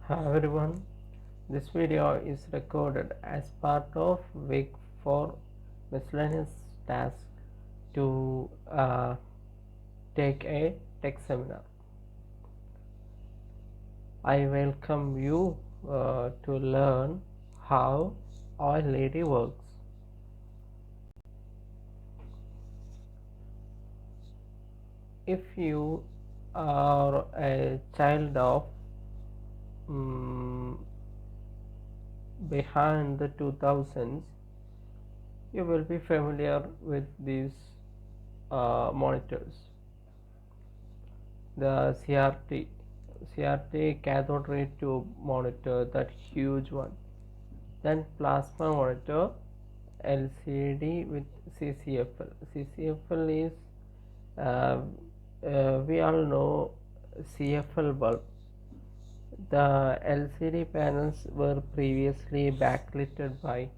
Hi everyone, this video is recorded as part of week 4 miscellaneous task to take a tech seminar. I welcome you to learn how OLED works. If you are a child of behind the 2000s, you will be familiar with these monitors. The CRT cathode ray tube monitor, that huge one. Then plasma monitor, LCD with CCFL. CCFL is we all know CFL bulb. The LCD panels were previously backlit by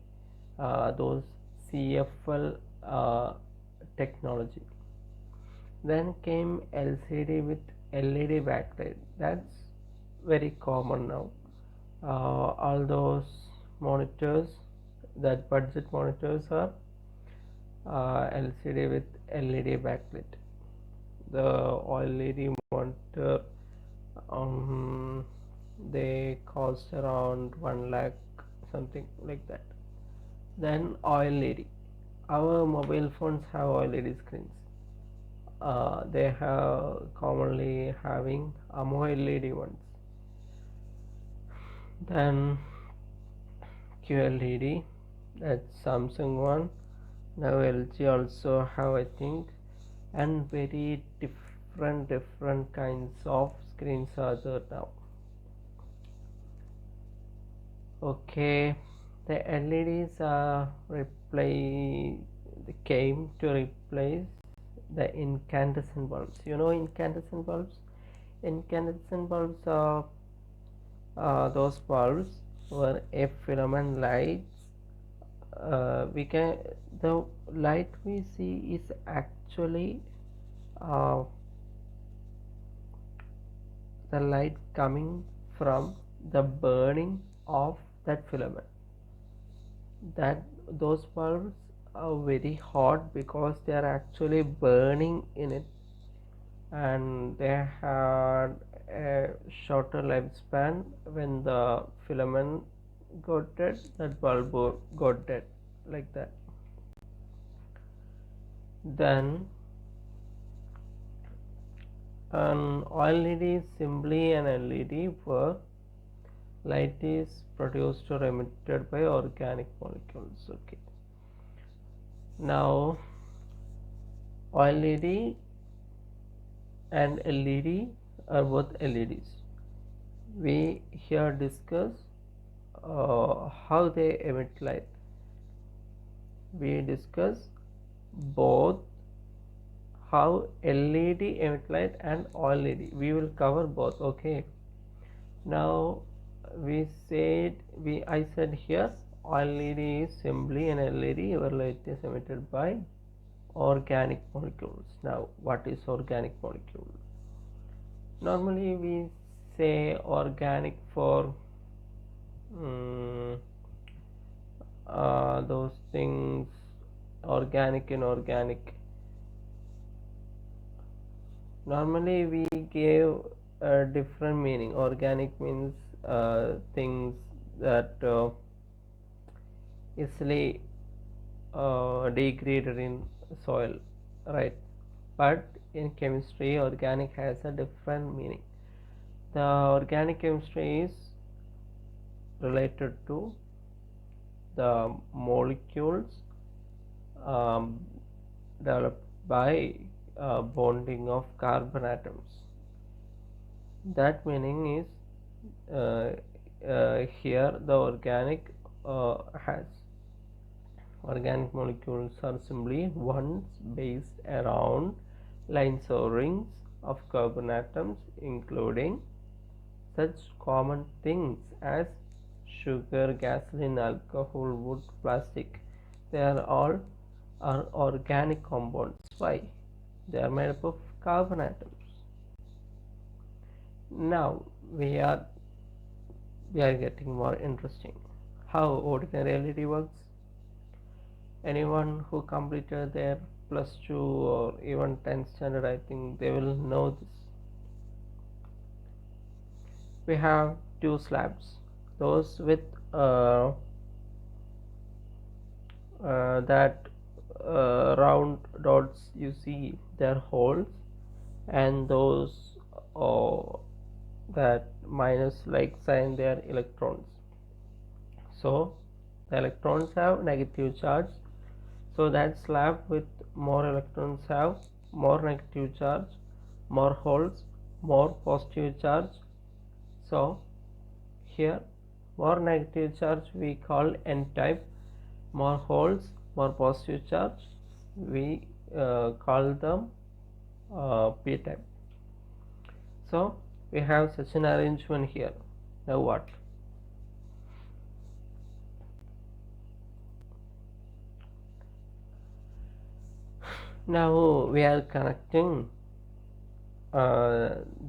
those CFL technology. Then came LCD with LED backlight. That's very common now. All those monitors, that budget monitors, are LCD with LED backlit. The OLED monitor, they cost around 1 lakh, something like that. Then OLED. Our mobile phones have OLED screens. They have commonly having AMOLED ones. Then QLED, that's Samsung one. Now LG also have, I think, and very different kinds of screens are there now. Okay, the LEDs came to replace the incandescent bulbs. You know incandescent bulbs? Incandescent bulbs are those bulbs where a filament lights. The light we see is actually uh, the light coming from the burning of that filament. That those bulbs are very hot because they are actually burning in it, and they had a shorter lifespan. When the filament got dead, that bulb got dead, like that. Then an OLED is simply an LED where light is produced or emitted by organic molecules. Okay, now OLED and LED are both LEDs. We here discuss how they emit light. We discuss both how LED emit light and OLED. We will cover both. Okay. Now I said here OLED is simply an LED where light is emitted by organic molecules. Now what is organic molecule? Normally we say organic for those things, organic, inorganic. Normally we gave a different meaning. Organic means things that easily degraded in soil, right? But in chemistry, organic has a different meaning. The organic chemistry is related to the molecules um, developed by bonding of carbon atoms. That meaning is here the has organic molecules are simply ones based around lines or rings of carbon atoms, including such common things as sugar, gasoline, alcohol, wood, plastic. They are all organic compounds. Why? They are made up of carbon atoms. Now we are we are getting more interesting. How ordinary LED works? Anyone who completed their plus 2 or even 10th standard, I think they will know this. We have two slabs, those with that round dots you see, they're holes, and those uh, that minus like sign, they are electrons. So the electrons have negative charge, so that slab with more electrons have more negative charge, more holes, more positive charge. So here more negative charge we call N type, more holes, more positive charge, we call them P type. So we have such an arrangement here. Now what? Now we are connecting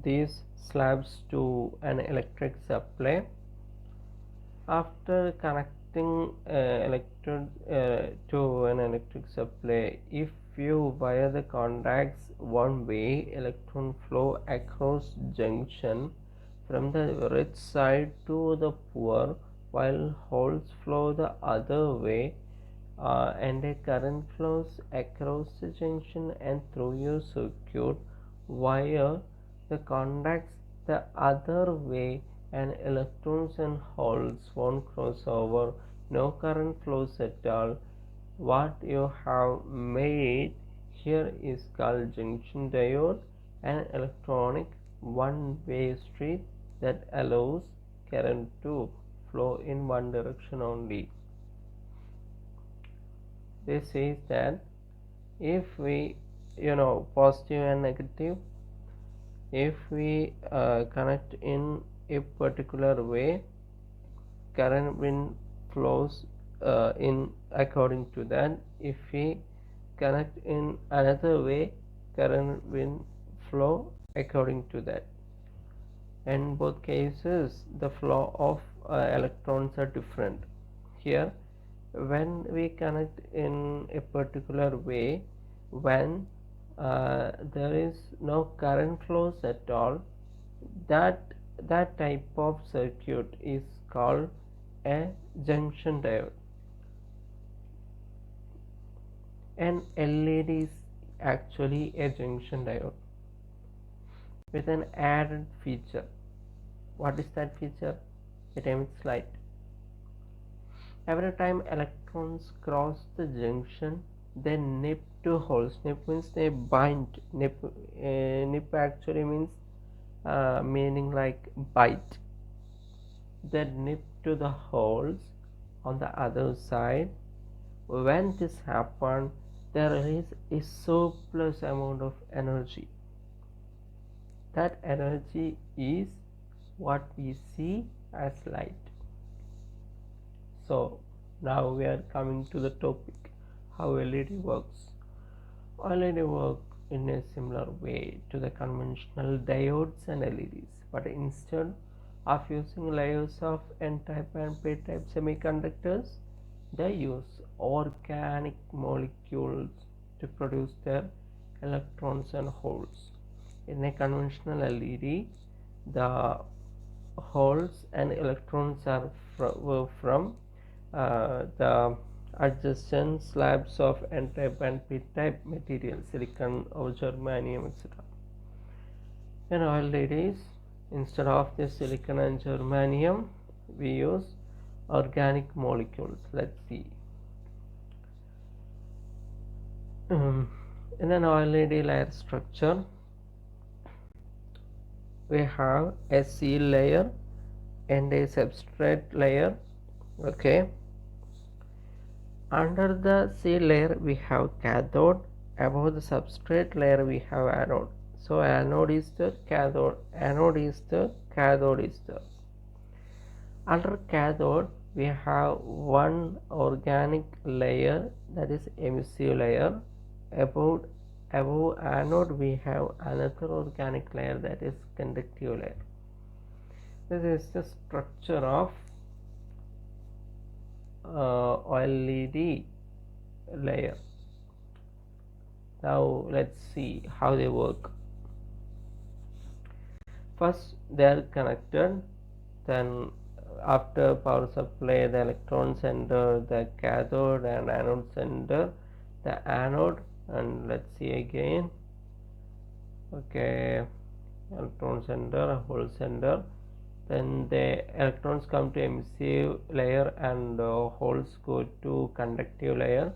these slabs to an electric supply. After connecting electrode to an electric supply, if you wire the contacts one way, electron flow across junction from the rich side to the poor, while holes flow the other way, and a current flows across the junction and through your circuit via the contacts the other way, and electrons and holes won't cross over, no current flows at all. What you have made here is called junction diode, an electronic one-way street that allows current to flow in one direction only. This is that if we, positive and negative, if we connect in a particular way, current wind flows in according to that. If we connect in another way, current wind flow according to that. In both cases the flow of electrons are different. Here when we connect in a particular way, when there is no current flows at all, that type of circuit is called a junction diode. An LED is actually a junction diode with an added feature. What is that feature? It emits light. Every time electrons cross the junction, they nip to holes. Nip means they bind. Nip actually means meaning like bite. They nip to the holes on the other side. When this happens, there is a surplus amount of energy. That energy is what we see as light. So now we are coming to the topic, how LED works. LED work in a similar way to the conventional diodes and LEDs, but instead of using layers of N-type and P-type semiconductors, they use organic molecules to produce their electrons and holes. In a conventional LED, the holes and electrons are from the adjacent slabs of N-type and P-type material, silicon or germanium, etc. In LEDs, instead of the silicon and germanium, we use organic molecules. Let's see. In an LED layer structure, we have a seal layer and a substrate layer. Okay, under the seal layer we have cathode, above the substrate layer we have anode. So anode is the cathode, anode is the cathode is the. Under cathode we have one organic layer, that is emissive layer. Above anode we have another organic layer, that is conductive layer. This is the structure of OLED layer. Now let's see how they work. First they are connected, then after power supply the electrons enter the cathode and anodes enter the anode, and let's see again. Okay, electrons enter, holes enter, then the electrons come to emissive layer and holes go to conductive layer.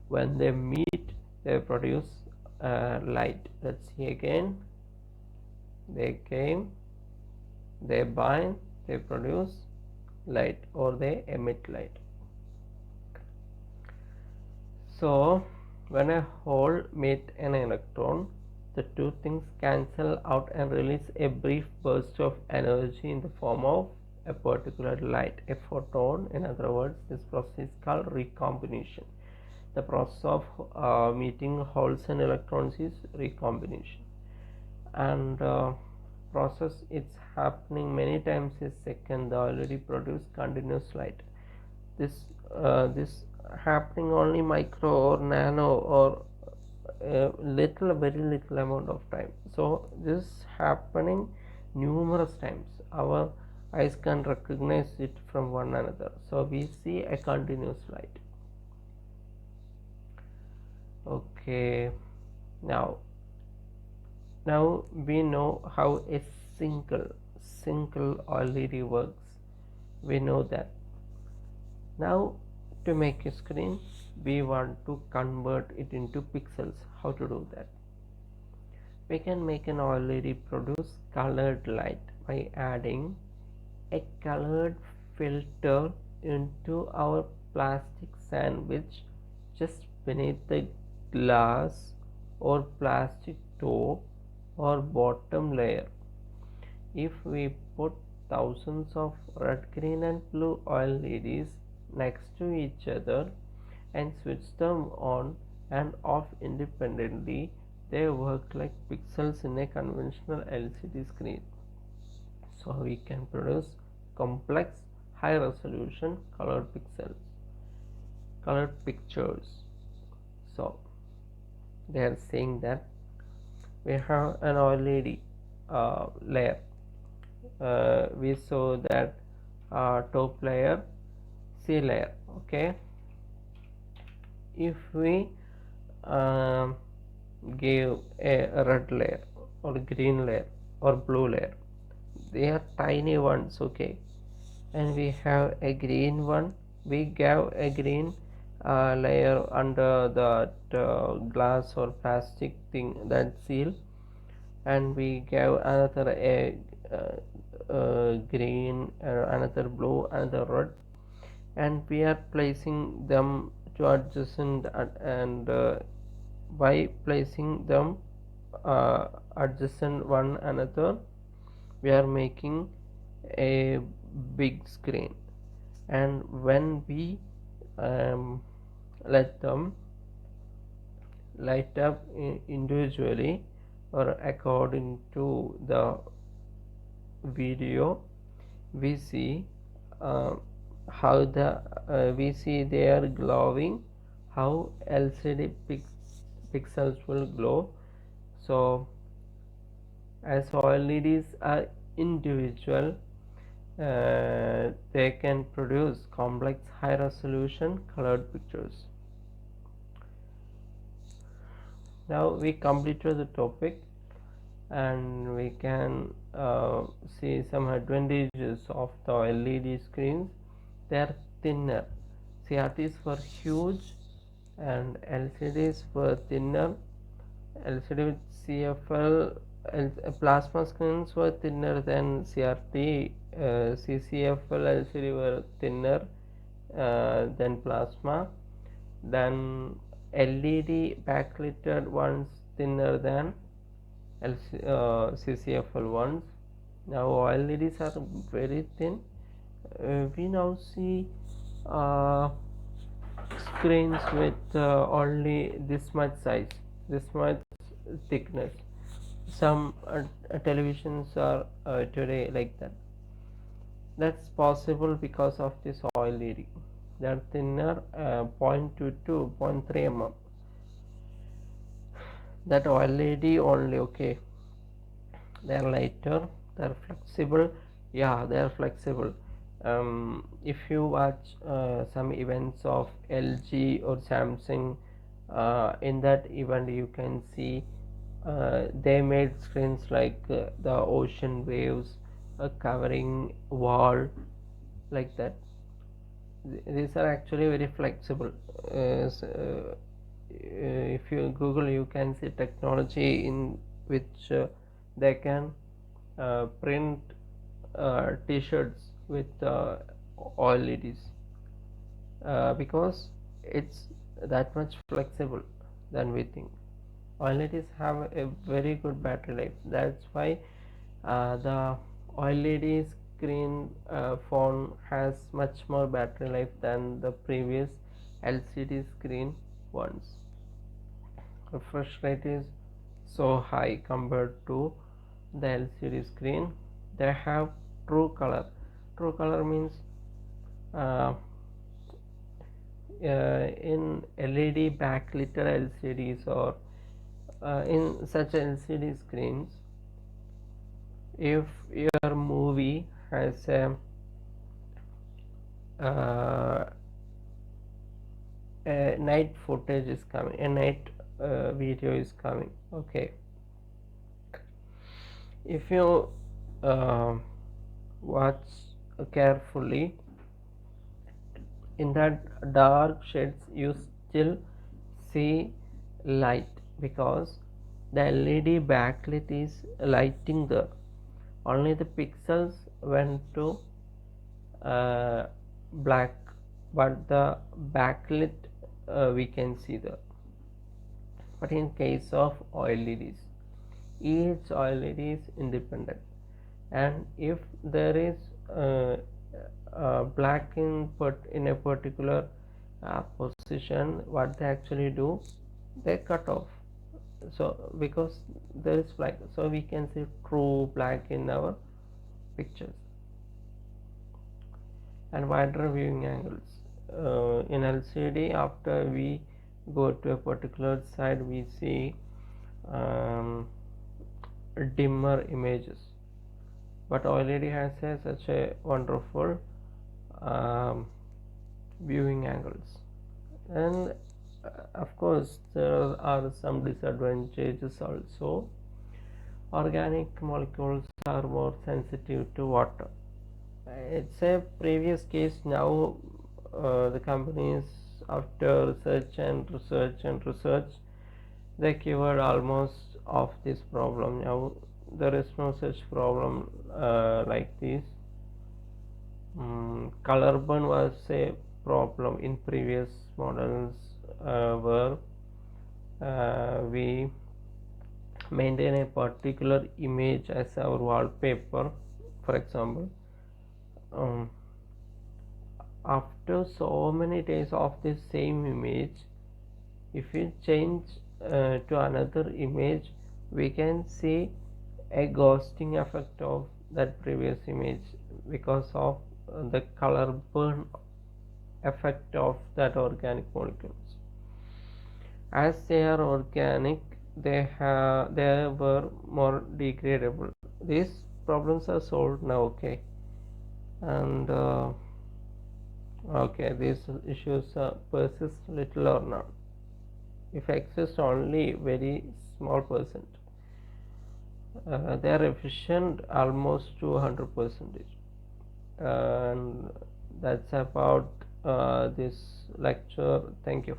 When they meet they produce light. Let's see again. They came, they bind, they produce light or they emit light. So when a hole meets an electron, the two things cancel out and release a brief burst of energy in the form of a particular light, a photon. In other words, this process is called recombination. The process of meeting holes and electrons is recombination, and process it's happening many times a second. They already produce continuous light. This happening only micro or nano or very little amount of time. So this happening numerous times. Our eyes can recognize it from one another. So we see a continuous light. Okay, now we know how a single LED works. We know that. Now to make a screen we want to convert it into pixels. How to do that? We can make an LED produce colored light by adding a colored filter into our plastic sandwich just beneath the glass or plastic top or bottom layer. If we put thousands of red, green and blue LEDs next to each other and switch them on and off independently, they work like pixels in a conventional LCD screen. So we can produce complex high resolution colored pictures. So they are saying that we have an LED layer. We saw that top layer, C layer. Okay, if we give a red layer or green layer or blue layer, they are tiny ones. Okay, and we have a green one, we give a green layer under that glass or plastic thing, that seal, and we give another green, another blue, another red, and we are placing them to adjacent, and by placing them adjacent one another we are making a big screen. And when we let them light up individually or according to the video, we see how we see they are glowing, how LCD pixels will glow. So as LEDs are individual, they can produce complex high resolution colored pictures. Now we completed the topic, and we can see some advantages of the LED screens. They are thinner. CRTs were huge and LCDs were thinner. LCD with CFL plasma screens were thinner than CRT. CCFL LCD were thinner than plasma. Then LED backlighted ones thinner than CCFL ones. Now LEDs are very thin. We now see screens with only this much size, this much thickness. Some televisions are today like that. That's possible because of this OLED. They're thinner, 0.22, 0.3 mm. That OLED only, okay. They're lighter, they're flexible. Yeah, they're flexible. If you watch some events of LG or Samsung, in that event you can see they made screens like the ocean waves covering wall, like that. These are actually very flexible. If you Google, you can see technology in which they can print t-shirts with OLEDs, because it's that much flexible than we think. OLEDs have a very good battery life. That's why the OLED screen phone has much more battery life than the previous LCD screen ones. Refresh rate is so high compared to the LCD screen. They have true color. True color means uh, in LED backlit LCDs, or in such LCD screens, if your movie has uh, a night footage is coming, a night video is coming, okay, if you uh, watch carefully, in that dark shades you still see light, because the LED backlit is lighting the only the pixels went to uh, black, but the backlit we can see the. But in case of OLEDs, each OLED is independent, and if there is black in a particular position, what they actually do, they cut off. So because there is black, so we can see true black in our pictures. And wider viewing angles in LCD, after we go to a particular side, we see um, dimmer images, but OLED has such a wonderful um, viewing angles. And of course there are some disadvantages also. Organic molecules are more sensitive to water. It's a previous case. Now the companies, after research and research and research, they cured almost of this problem. Now there is no such problem like this. Color burn was a problem in previous models, where we maintain a particular image as our wallpaper, for example. um, After so many days of this same image, if we change to another image, we can see a ghosting effect of that previous image, because of the color burn effect of that organic molecules. As they are organic, they were more degradable. These problems are solved now, okay. And okay, these issues persist little or not. If exist only very small percent, they are efficient almost to 100%. And that's about this lecture. Thank you.